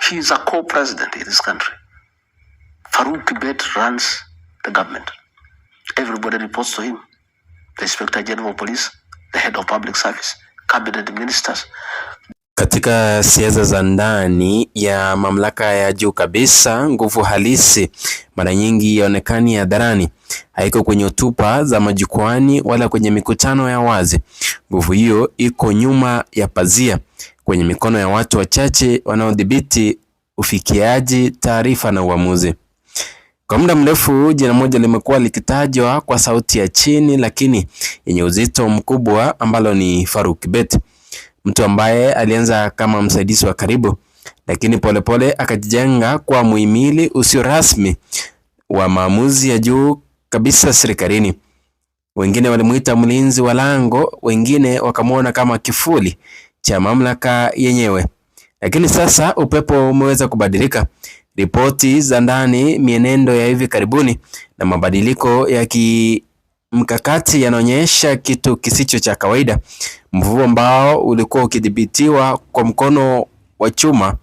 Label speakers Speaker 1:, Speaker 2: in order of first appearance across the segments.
Speaker 1: He is a co-president in this country. Farouk Kibet runs the government. Everybody reports to him. The Inspector General of Police, the head of public service, cabinet ministers.
Speaker 2: Katika siasa za ndani ya mamlaka ya juu kabisa, nguvu halisi mara nyingi yaonekani hadharani. Haiko kwenye hotuba za majukwani wala kwenye mikutano ya wazi. Nguvu hiyo iko nyuma ya pazia, kwenye mikono ya watu wachache wanaodhibiti ufikiaji taarifa na uamuzi. Kwa muda mrefu jina moja limekuwa likitajwa kwa sauti ya chini lakini yenye uzito mkubwa, ambalo ni Farouk Kibet. Mtu ambaye alianza kama msaidizi wa karibu, lakini polepole akajijenga kwa muhimili usio rasmi wa maamuzi ya juu kabisa serikalini. Wengine walimuita mlinzi wa lango, wengine wakamuona kama kifuli cha mamlaka yenyewe. Lakini sasa upepo umeweza kubadilika. Ripoti za ndani, mienendo ya hivi karibuni na mabadiliko ya kimkakati yanaonyesha kitu kisicho cha kawaida. Mvumo ambao ulikuwa ukidhibitiwa kwa mkono wa chuma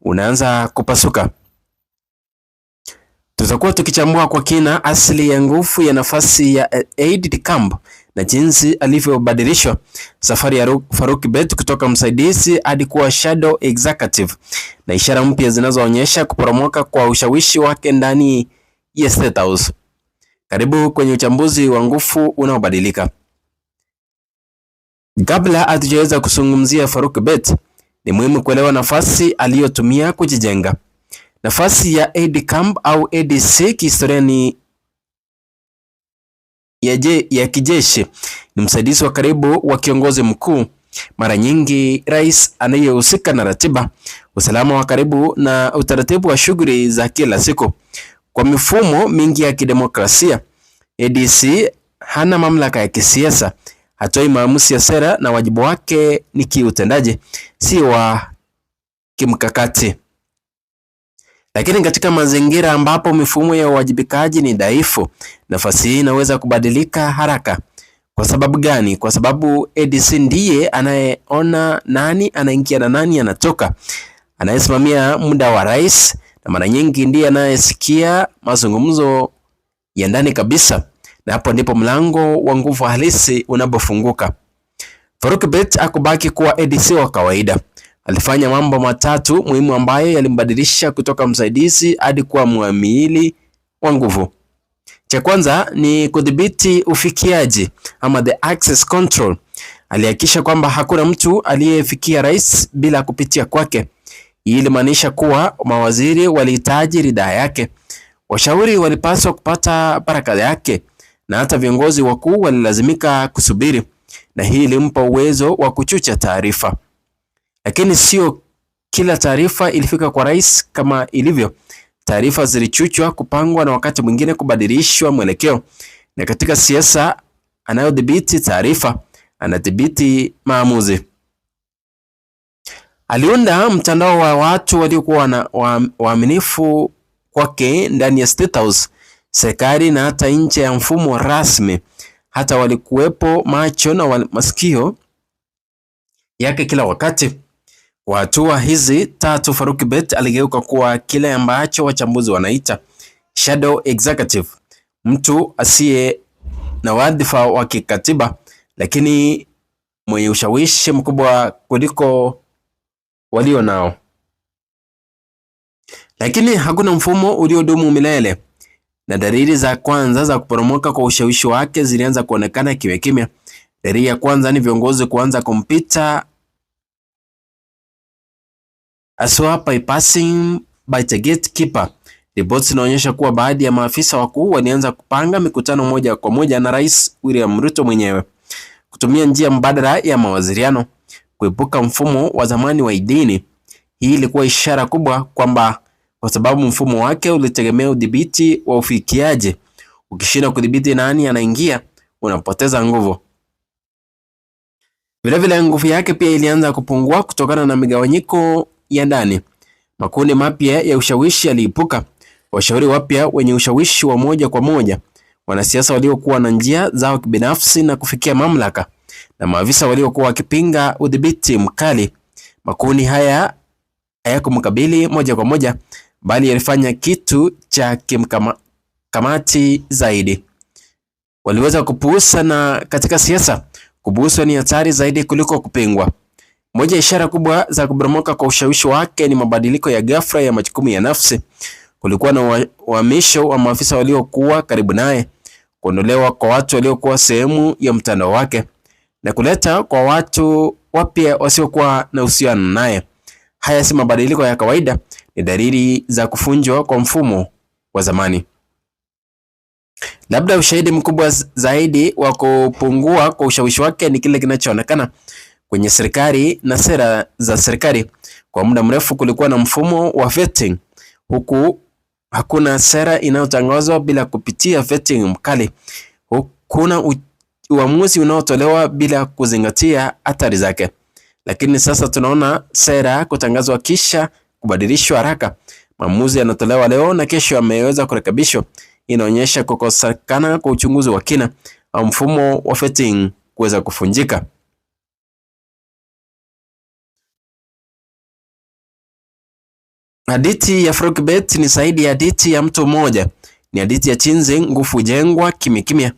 Speaker 2: unaanza kupasuka. Tutakuwa tukichambua kwa kina asili ya nguvu ya nafasi ya Aid Camp na jinsi alivyobadilishwa safari ya Farouk Kibet kutoka msaidizi hadi kuwa shadow executive, na ishara mpya zinazoonyesha kuporomoka kwa ushawishi wake ndani ya State House. Karibu kwenye uchambuzi wa nguvu unaobadilika. Kabla hatujaweza kuzungumzia Farouk Kibet, ni muhimu kuelewa nafasi aliyotumia kujijenga. Nafasi ya Aid Camp au ADC kihistoria ni ya kijeshi. Ni msaidizi wa karibu wa kiongozi mkuu, mara nyingi rais anayehusika na ratiba, usalama wa karibu na utaratibu wa shughuli za kila siku. Kwa mifumo mingi ya kidemokrasia, ADC hana mamlaka ya kisiasa, hatoi maamuzi ya sera na wajibu wake ni kiutendaji, si wa kimkakati. Lakini katika mazingira ambapo mifumo ya uwajibikaji ni dhaifu, nafasi hii inaweza kubadilika haraka. Kwa sababu gani? Kwa sababu ADC ndiye anayeona nani anaingia na nani anatoka, anayesimamia muda wa rais, na mara nyingi ndiye anayesikia mazungumzo ya ndani kabisa, na hapo ndipo mlango wa nguvu halisi unapofunguka. Farouk Kibet akubaki kuwa ADC wa kawaida. Alifanya mambo matatu muhimu ambayo yalimbadilisha kutoka msaidizi hadi kuwa muamili wa nguvu. Cha kwanza ni kudhibiti ufikiaji ama the access control. Alihakikisha kwamba hakuna mtu aliyefikia rais bila kupitia kwake. Hii ilimaanisha kuwa mawaziri walihitaji ridhaa yake, washauri walipaswa kupata baraka yake, na hata viongozi wakuu walilazimika kusubiri, na hii ilimpa uwezo wa kuchuja taarifa. Lakini sio kila taarifa ilifika kwa rais kama ilivyo. Taarifa zilichuchwa, kupangwa na wakati mwingine kubadilishwa mwelekeo. Na katika siasa, anayodhibiti taarifa anadhibiti maamuzi. Aliunda mtandao wa watu waliokuwa waaminifu kwake ndani ya State House, serikali na hata nje ya mfumo rasmi. Hata walikuwepo macho na masikio yake kila wakati. Kwa hatua hizi tatu, Farouk Kibet aligeuka kuwa kile ambacho wachambuzi wanaita shadow executive, mtu asiye na wadhifa wa kikatiba lakini mwenye ushawishi mkubwa kuliko walio nao. Lakini hakuna mfumo uliodumu milele, na dalili za kwanza za kuporomoka kwa ushawishi wake zilianza kuonekana kimya kimya. Dalili ya kwanza ni viongozi kuanza kumpita aswa bypassing by the gatekeeper. Ripoti zinaonyesha kuwa baadhi ya maafisa wakuu walianza kupanga mikutano moja kwa moja na Rais William Ruto mwenyewe, kutumia njia mbadala ya mawasiliano, kuepuka mfumo wa zamani wa idini. Hii ilikuwa ishara kubwa kwamba kwa sababu mfumo wake ulitegemea udhibiti wa ufikiaji, ukishinda kudhibiti nani anaingia, unapoteza nguvu. Vilevile nguvu yake pia ilianza kupungua kutokana na migawanyiko ya ndani. Makundi mapya ya ushawishi yaliibuka, washauri wapya wenye ushawishi wa moja kwa moja, wanasiasa waliokuwa na njia zao kibinafsi na kufikia mamlaka, na maafisa waliokuwa wakipinga udhibiti mkali. Makundi haya hayakumkabili moja kwa moja, bali yalifanya kitu cha kimkamati zaidi. Waliweza kupuusa, na katika siasa kupuuswa ni hatari zaidi kuliko kupingwa. Moja ya ishara kubwa za kuboromoka kwa ushawishi wake ni mabadiliko ya ghafla ya majukumu ya nafsi. Kulikuwa na uhamisho wa maafisa waliokuwa karibu naye, kuondolewa kwa watu waliokuwa sehemu ya mtandao wake, na kuleta kwa watu wapya wasiokuwa na uhusiano naye. Haya si mabadiliko ya kawaida, ni dalili za kufunjwa kwa mfumo wa zamani. Labda ushahidi mkubwa zaidi wa kupungua kwa ushawishi wake ni kile kinachoonekana kwenye serikali na sera za serikali. Kwa muda mrefu kulikuwa na mfumo wa vetting, huku hakuna sera inayotangazwa bila kupitia vetting mkali. Kuna uamuzi unaotolewa bila kuzingatia athari zake. Lakini sasa tunaona sera kutangazwa kisha kubadilishwa haraka. Maamuzi yanatolewa leo na kesho yameweza kurekebishwa. Inaonyesha kukosekana kwa uchunguzi wa kina au mfumo wa vetting kuweza kufunjika. Hadithi ya Faruk-Kibet ni zaidi ya hadithi ya mtu mmoja. Ni hadithi ya jinsi nguvu jengwa kimya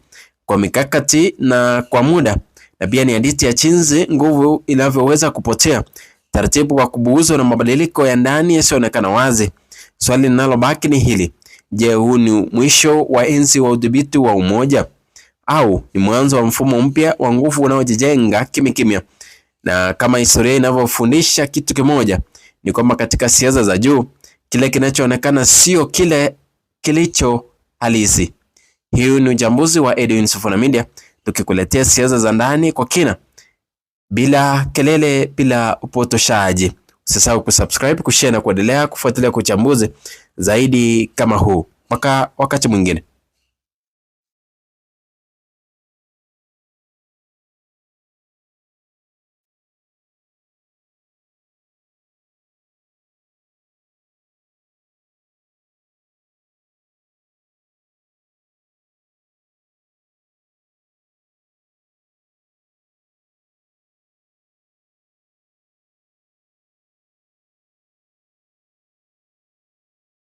Speaker 2: kwa mikakati na kwa muda, na pia ni hadithi ya jinsi nguvu inavyoweza kupotea taratibu kwa kubuuzwa na mabadiliko ya ndani yasiyoonekana wazi. Swali linalobaki ni hili: je, huu ni mwisho wa enzi wa udhibiti wa umoja, au ni mwanzo wa mfumo mpya wa nguvu unaojijenga kimya? Na kama historia inavyofundisha kitu kimoja, ni kwamba katika siasa za juu, kile kinachoonekana sio kile kilicho halisi. Hii ni uchambuzi wa Edwin Sifuna Media, tukikuletea siasa za ndani kwa kina, bila kelele, bila upotoshaji. Usisahau kusubscribe, kushare na kuendelea kufuatilia uchambuzi zaidi kama huu. Mpaka wakati mwingine.